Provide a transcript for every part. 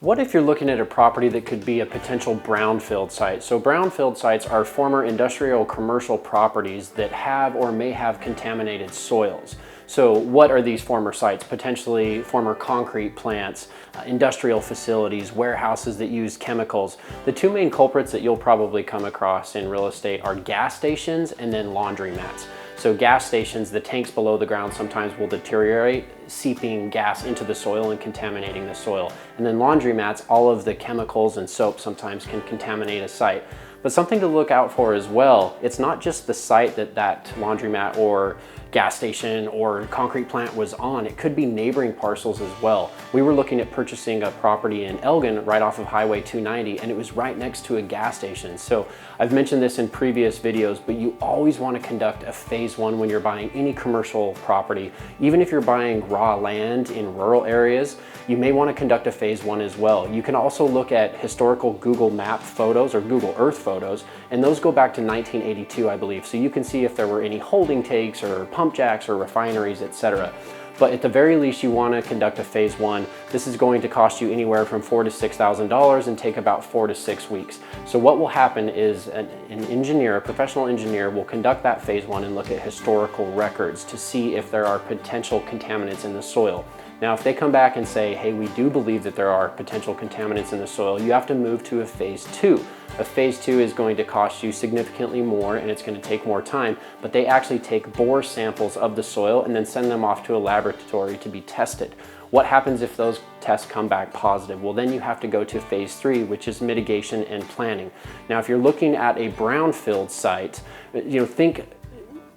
What if you're looking at a property that could be a potential brownfield site? So brownfield sites are former industrial commercial properties that have or may have contaminated soils. So what are these former sites? Potentially former concrete plants, industrial facilities, warehouses that use chemicals. The two main culprits that you'll probably come across in real estate are gas stations and then laundromats. So gas stations, the tanks below the ground sometimes will deteriorate, seeping gas into the soil and contaminating the soil. And then laundromats, all of the chemicals and soap sometimes can contaminate a site. But something to look out for as well, it's not just the site that laundromat or gas station or concrete plant was on, it could be neighboring parcels as well. We were looking at purchasing a property in Elgin right off of Highway 290, and it was right next to a gas station. So I've mentioned this in previous videos, but you always want to conduct a phase one when you're buying any commercial property. Even if you're buying raw land in rural areas, you may want to conduct a phase one as well. You can also look at historical Google Map photos or Google Earth photos, and those go back to 1982, I believe. So you can see if there were any holding tanks or pump jacks or refineries, etc. But at the very least, you want to conduct a phase one. This is going to cost you anywhere from $4,000 to $6,000 and take about 4 to 6 weeks. So what will happen is an engineer, a professional engineer, will conduct that phase one and look at historical records to see if there are potential contaminants in the soil. Now, if they come back and say, hey, we do believe that there are potential contaminants in the soil, you have to move to a phase two. A phase two is going to cost you significantly more and it's going to take more time, but they actually take bore samples of the soil and then send them off to a laboratory to be tested. What happens if those tests come back positive? Well, then you have to go to phase three, which is mitigation and planning. Now, if you're looking at a brownfield site, think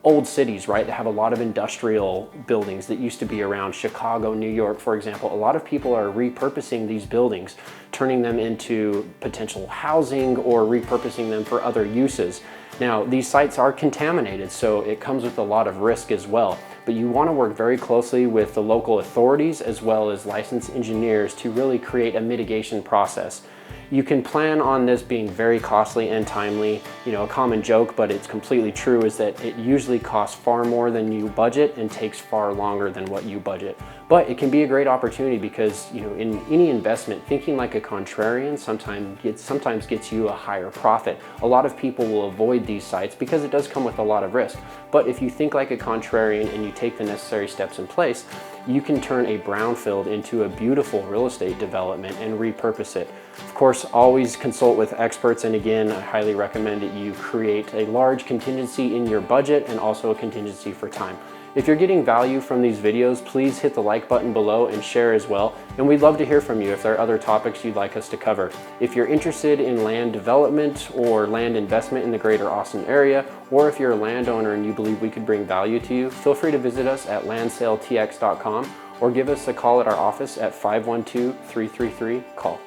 old cities, right, that have a lot of industrial buildings that used to be around Chicago, New York, for example. A lot of people are repurposing these buildings, turning them into potential housing or repurposing them for other uses. Now, these sites are contaminated, so it comes with a lot of risk as well. But you want to work very closely with the local authorities as well as licensed engineers to really create a mitigation process. You can plan on this being very costly and timely. A common joke, but it's completely true, is that it usually costs far more than you budget and takes far longer than what you budget. But it can be a great opportunity because, in any investment, thinking like a contrarian sometimes gets you a higher profit. A lot of people will avoid these sites because it does come with a lot of risk. But if you think like a contrarian and you take the necessary steps in place, you can turn a brownfield into a beautiful real estate development and repurpose it. Of course, always consult with experts, and again, I highly recommend that you create a large contingency in your budget and also a contingency for time. If you're getting value from these videos, please hit the like button below and share as well. And we'd love to hear from you if there are other topics you'd like us to cover. If you're interested in land development or land investment in the greater Austin area, or if you're a landowner and you believe we could bring value to you, feel free to visit us at landsaletx.com or give us a call at our office at 512-333-CALL.